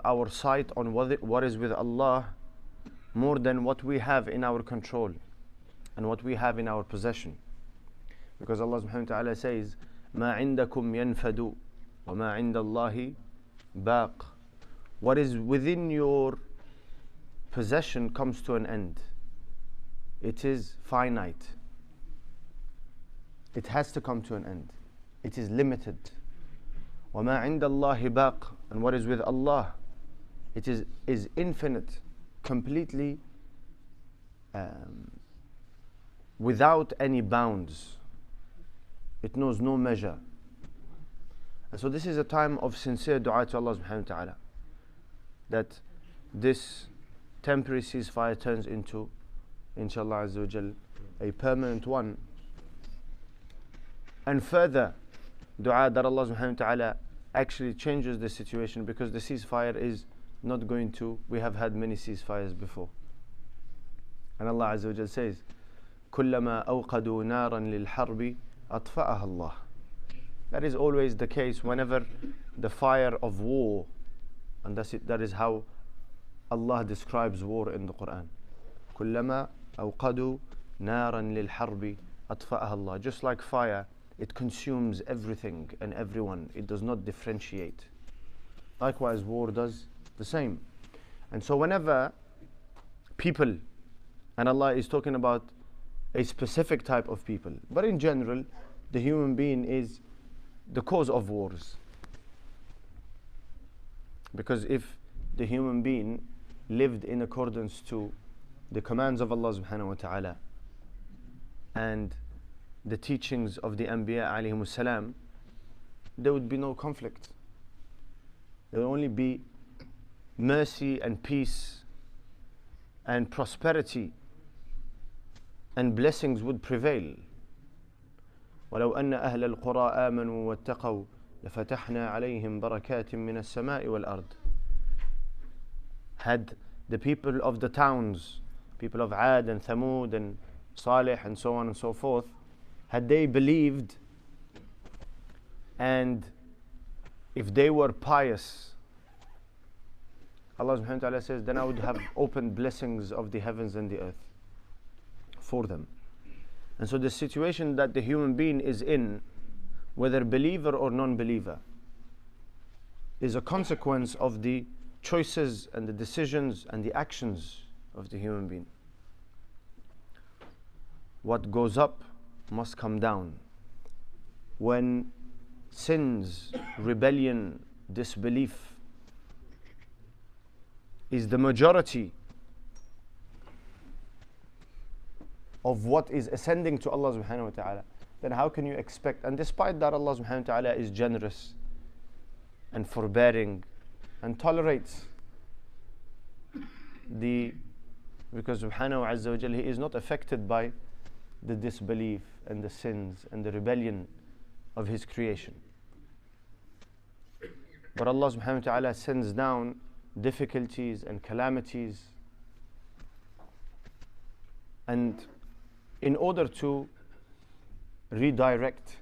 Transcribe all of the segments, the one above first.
our sight on what is with Allah more than what we have in our control and what we have in our possession. Because Allah subhanahu wa ta'ala says, مَا عِنْدَكُمْ يَنْفَدُ وَمَا عِنْدَ اللَّهِ بَاقٍ. What is within your possession comes to an end. It is finite. It has to come to an end. It is limited. وَمَا عِنْدَ اللَّهِ بَاقٍ. And what is with Allah, it is infinite, completely without any bounds. It knows no measure. And so this is a time of sincere dua to Allah subhanahu wa ta'ala, that this temporary ceasefire turns into, inshallah azza wa jal, a permanent one. And further dua that Allah subhanahu wa ta'ala actually changes the situation, because the ceasefire is not going to, we have had many ceasefires before. And Allah azza wa jal says, كُلَّمَا أَوْقَدُوا نَارًا لِلْحَرْبِ أَطْفَأَهَا اللَّهِ. That is always the case whenever the fire of war, and that is how Allah describes war in the Quran. كُلَّمَا أَوْقَدُوا نَارًا لِلْحَرْبِ أَطْفَأَهَا اللَّهِ. Just like fire, it consumes everything and everyone. It does not differentiate. Likewise, war does the same. And so whenever people, and Allah is talking about a specific type of people, but in general, the human being is the cause of wars. Because if the human being lived in accordance to the commands of Allah subhanahu wa ta'ala and the teachings of the Anbiya alayhimus salam, there would be no conflict. There would only be mercy and peace and prosperity, and blessings would prevail. وَلَوْ أَنَّ أَهْلَ الْقُرَىٰ آمَنُوا وَاتَّقَوْا لَفَتَحْنَا عَلَيْهِمْ بَرَكَاتٍ مِّنَ السَّمَاءِ وَالْأَرْضِ. Had the people of the towns, people of Ad and Thamud and Salih and so on and so forth, had they believed, and if they were pious, Allah subhanahu wa ta'ala says, then I would have opened blessings of the heavens and the earth for them. And so the situation that the human being is in, whether believer or non-believer, is a consequence of the choices and the decisions and the actions of the human being. What goes up must come down. When sins, rebellion, disbelief is the majority of what is ascending to Allah subhanahu wa ta'ala, then how can you expect, and despite that Allah subhanahu wa ta'ala is generous and forbearing and tolerates because subhanahu wa azza wa jal, He is not affected by the disbelief and the sins and the rebellion of His creation. But Allah subhanahu wa ta'ala sends down difficulties and calamities, and in order to redirect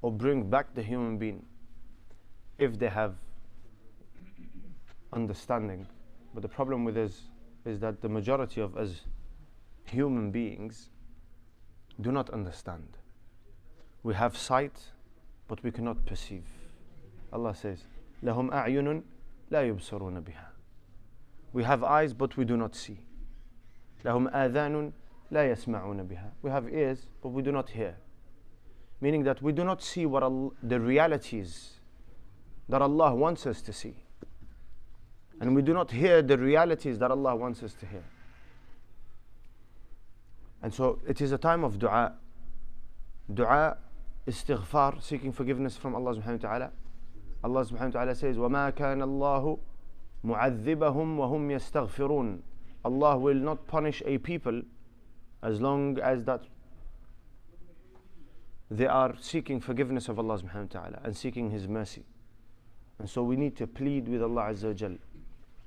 or bring back the human being, if they have understanding. But the problem with us is that the majority of us human beings do not understand. We have sight, but we cannot perceive. Allah says, لَهُمْ أَعْيُنٌ لَا يُبْصَرُونَ بِهَا. We have eyes, but we do not see. لَهُمْ آذَانٌ لَا يَسْمَعُونَ بِهَا. We have ears, but we do not hear. Meaning that we do not see what the realities that Allah wants us to see. And we do not hear the realities that Allah wants us to hear. And so it is a time of dua. Dua, istighfar, seeking forgiveness from Allah subhanahu wa ta'ala. Allah subhanahu wa ta'ala says, وَمَا كَانَ اللَّهُ مُعَذِّبَهُمْ وَهُمْ يَسْتَغْفِرُونَ. Allah will not punish a people as long as that they are seeking forgiveness of Allah subhanahu wa ta'ala and seeking His mercy. And so we need to plead with Allah azza wa jal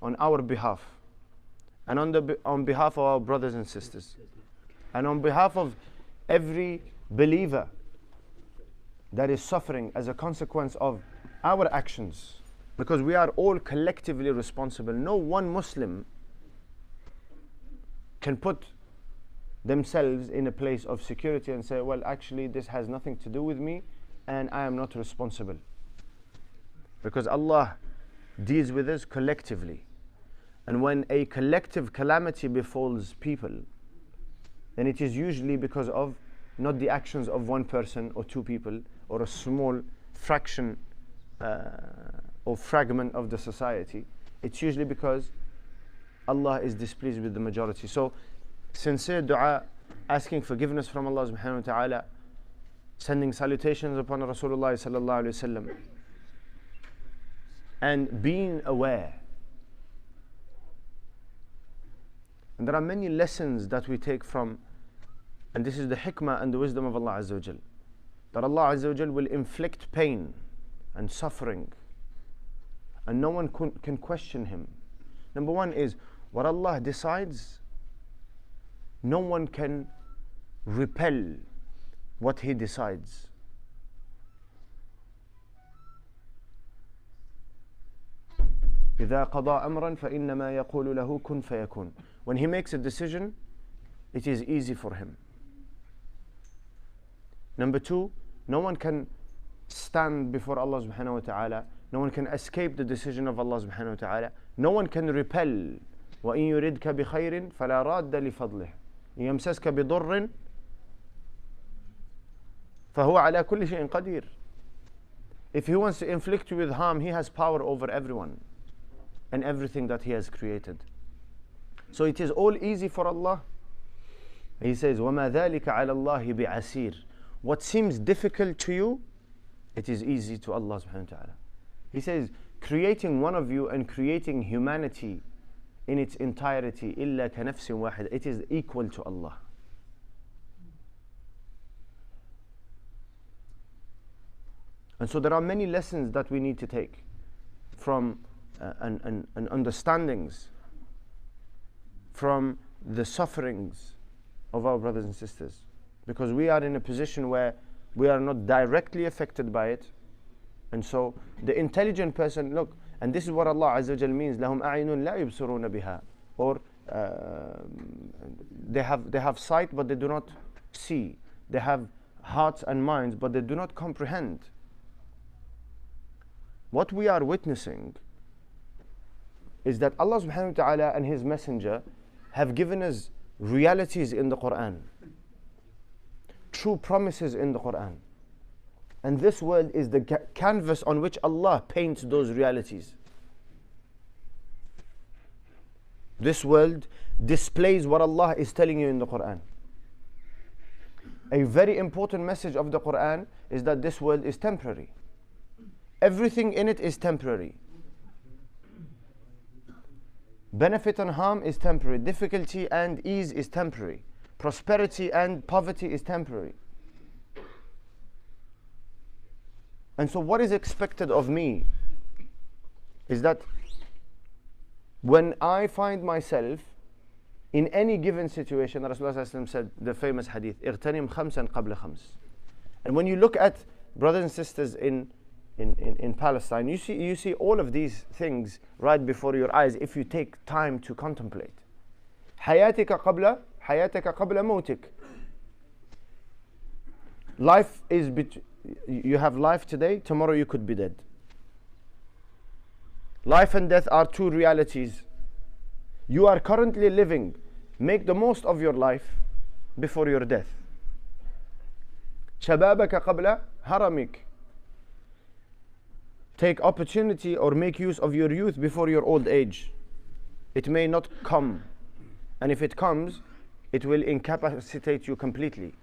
on our behalf, and on behalf of our brothers and sisters, and on behalf of every believer that is suffering as a consequence of our actions Because we are all collectively responsible. No one Muslim can put themselves in a place of security and say, well, actually, this has nothing to do with me and I am not responsible. Because Allah deals with us collectively. And when a collective calamity befalls people, then it is usually because of not the actions of one person or two people or a small fraction or fragment of the society. It's usually because Allah is displeased with the majority. So sincere dua, asking forgiveness from Allah subhanahu wa ta'ala, sending salutations upon Rasulullah sallallahu alayhi wa sallam, and being aware. And there are many lessons that we take from, and this is the hikmah and the wisdom of Allah Azza wa Jal, that Allah Azza wa Jal will inflict pain and suffering and no one can question Him. Number one is, what Allah decides, no one can repel what He decides. إذا قضى أمرا فإنما يقول له كن فيكون. When He makes a decision, it is easy for Him. Number two, no one can stand before Allah subhanahu wa ta'ala. No one can escape the decision of Allah subhanahu wa ta'ala. No one can repel. وَإِن يُرِدْكَ بِخَيْرٍ فَلَا رَادَّ لِفَضْلِهِ إِن يَمْسَسْكَ بِضُرٍّ فَهُوَ عَلَى كُلِّ شَيْءٍ قَدِيرٌ. If He wants to inflict you with harm, He has power over everyone and everything that He has created. So it is all easy for Allah. He says, وَمَا ذَلِكَ عَلَى اللَّهِ بِعَسِيرٍ. What seems difficult to you, it is easy to Allah subhanahu wa ta'ala. He says, creating one of you and creating humanity in its entirety, إِلَّا كَنَفْسٍ وَاحِدٍ, it is equal to Allah. And so there are many lessons that we need to take from and understandings from the sufferings of our brothers and sisters, because we are in a position where we are not directly affected by it. And so the intelligent person, look, and this is what Allah Azza wa Jal means, لَهُمْ أَعْيُنٌ لَا يُبْصِرُونَ بِهَا, or they have sight but they do not see. They have hearts and minds but they do not comprehend. What we are witnessing is that Allah subhanahu wa ta'ala and His Messenger have given us realities in the Quran, true promises in the Quran. And this world is the canvas on which Allah paints those realities. This world displays what Allah is telling you in the Quran. A very important message of the Quran is that this world is temporary. Everything in it is temporary. Benefit and harm is temporary. Difficulty and ease is temporary. Prosperity and poverty is temporary. And so what is expected of me is that when I find myself in any given situation, Rasulullah said the famous hadith, اغتنم خمسا قبل خمس. And when you look at brothers and sisters in Palestine, you see all of these things right before your eyes if you take time to contemplate. حياتك قبل موتك. Life is you have life today, tomorrow you could be dead. Life and death are two realities. You are currently living. Make the most of your life before your death. شبابك قبل هرمك. Take opportunity or make use of your youth before your old age. It may not come. And if it comes, it will incapacitate you completely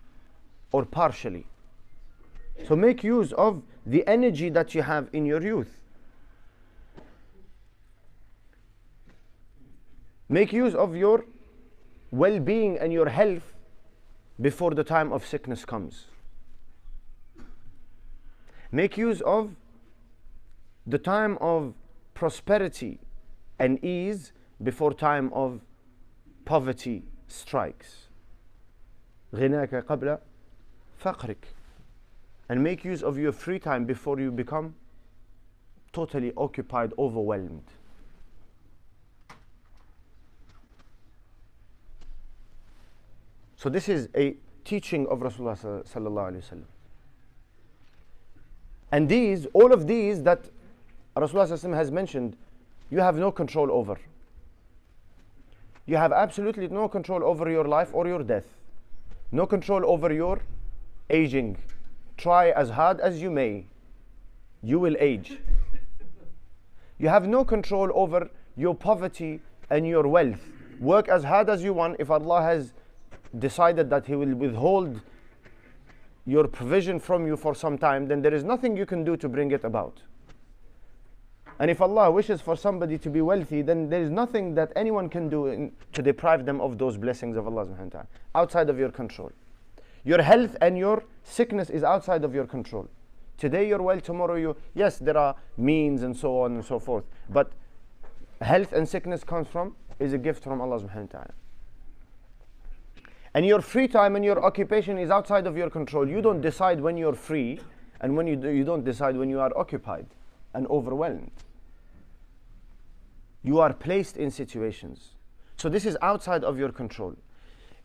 or partially. So make use of the energy that you have in your youth. Make use of your well-being and your health before the time of sickness comes. Make use of the time of prosperity and ease before time of poverty strikes. غناك قبل فقرك. And make use of your free time before you become totally occupied, overwhelmed. So this is a teaching of Rasulullah sallallahu alaihi wasallam. And these, all of these that Rasulullah sallallahu alaihi wasallam has mentioned, you have no control over. You have absolutely no control over your life or your death. No control over your aging. Try as hard as you may, you will age. You have no control over your poverty and your wealth. Work as hard as you want. If Allah has decided that He will withhold your provision from you for some time, then there is nothing you can do to bring it about. And if Allah wishes for somebody to be wealthy, then there is nothing that anyone can do to deprive them of those blessings of Allah subhanahu wa ta'ala, outside of your control. Your health and your sickness is outside of your control. Today you're well, tomorrow you, yes, there are means and so on and so forth, but health and sickness is a gift from Allah subhanahu wa ta'ala. And your free time and your occupation is outside of your control. You don't decide when you're free, and when you don't decide when you are occupied and overwhelmed. You are placed in situations. So this is outside of your control.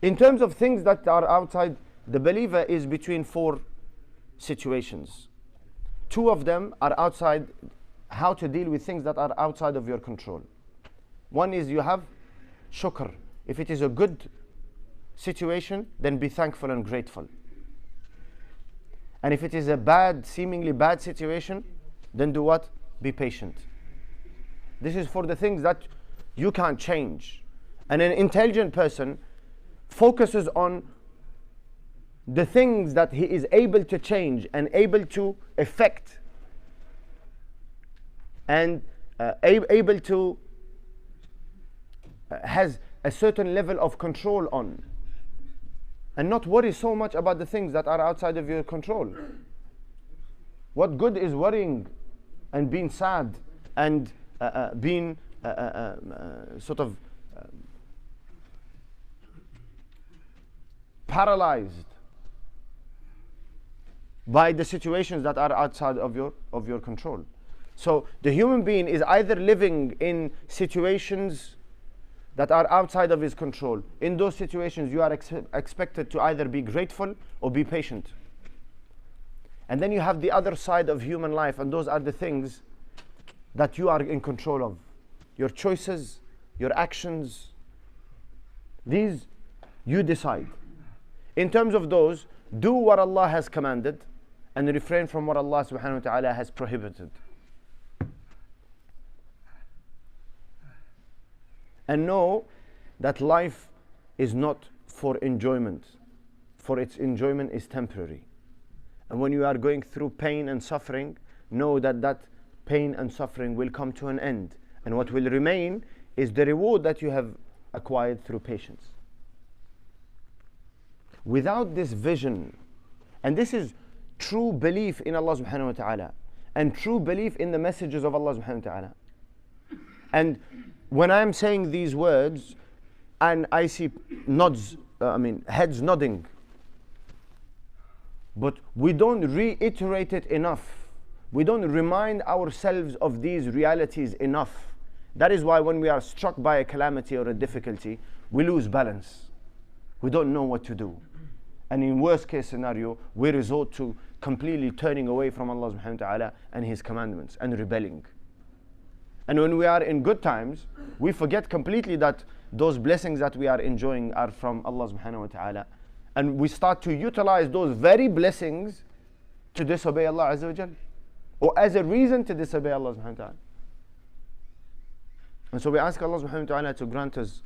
In terms of things that are outside, the believer is between 4 situations. 2 of them are outside, how to deal with things that are outside of your control. One is you have shukr. If it is a good situation, then be thankful and grateful. And if it is a bad, seemingly bad situation, then do what? Be patient. This is for the things that you can't change. And an intelligent person focuses on the things that he is able to change and able to affect and able to has a certain level of control on, and not worry so much about the things that are outside of your control. What good is worrying and being sad and being sort of paralyzed by the situations that are outside of your control? So the human being is either living in situations that are outside of his control. In those situations, you are expected to either be grateful or be patient. And then you have the other side of human life, and those are the things that you are in control of. Your choices, your actions, these you decide. In terms of those, do what Allah has commanded and refrain from what Allah subhanahu wa ta'ala has prohibited. And know that life is not for enjoyment, for its enjoyment is temporary. And when you are going through pain and suffering, know that that pain and suffering will come to an end, and what will remain is the reward that you have acquired through patience. Without this vision, and this is true belief in Allah subhanahu wa ta'ala and true belief in the messages of Allah subhanahu wa ta'ala. And when I'm saying these words and I see heads nodding, but we don't reiterate it enough. We don't remind ourselves of these realities enough. That is why when we are struck by a calamity or a difficulty, we lose balance. We don't know what to do. And in worst case scenario, we resort to completely turning away from Allah subhanahu wa ta'ala and His commandments and rebelling. And when we are in good times, we forget completely that those blessings that we are enjoying are from Allah subhanahu wa ta'ala. And we start to utilize those very blessings to disobey Allah azza wa jal, or as a reason to disobey Allah subhanahu wa ta'ala. And so we ask Allah subhanahu wa ta'ala to grant us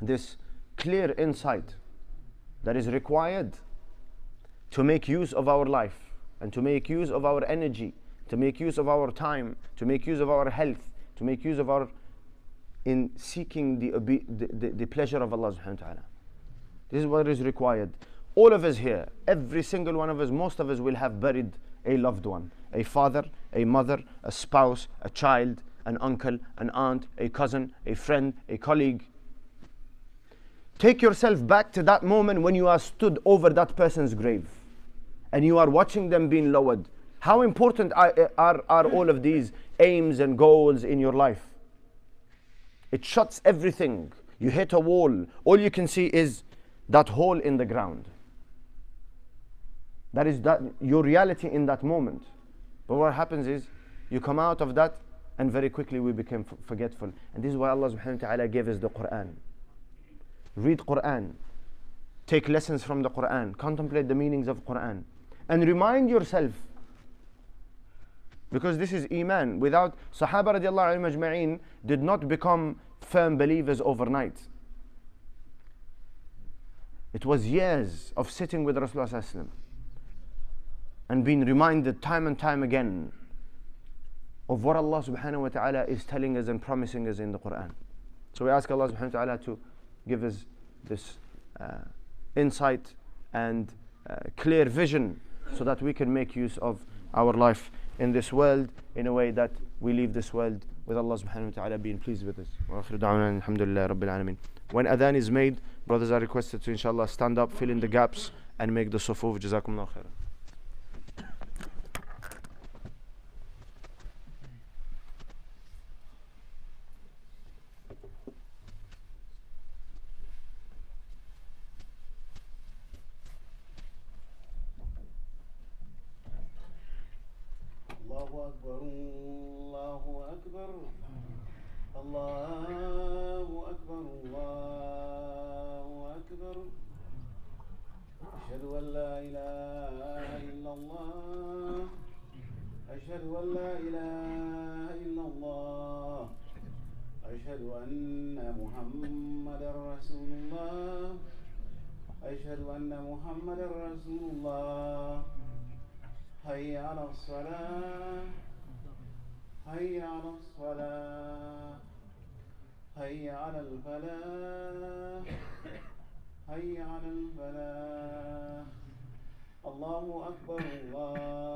this clear insight that is required to make use of our life and to make use of our energy, to make use of our time, to make use of our health, to make use of our in seeking the pleasure of Allah subhanahu wa ta'ala. This is what is required. All of us here, every single one of us, most of us will have buried a loved one, a father, a mother, a spouse, a child, an uncle, an aunt, a cousin, a friend, a colleague. Take yourself back to that moment when you are stood over that person's grave and you are watching them being lowered. How important are all of these aims and goals in your life? It shuts everything. You hit a wall, all you can see is that hole in the ground. That is your reality in that moment. But what happens is, you come out of that and very quickly we become forgetful. And this is why Allah subhanahu wa ta'ala gave us the Quran. Read Quran. Take lessons from the Quran. Contemplate the meanings of Quran. And remind yourself. Because this is Iman. Without Sahaba radiallahu anhum ajma'in did not become firm believers overnight. It was years of sitting with Rasulullah sallallahu alaihi wasallam and being reminded time and time again of what Allah subhanahu wa ta'ala is telling us and promising us in the Quran. So we ask Allah subhanahu wa ta'ala to give us this insight and clear vision so that we can make use of our life in this world in a way that we leave this world with Allah subhanahu wa ta'ala being pleased with us. Wa akhiru da'wana alhamdulillah rabbil alameen. When adhan is made, brothers are requested to inshallah stand up, fill in the gaps and make the sufuf. Jazakumullah khairan. الله أكبر الله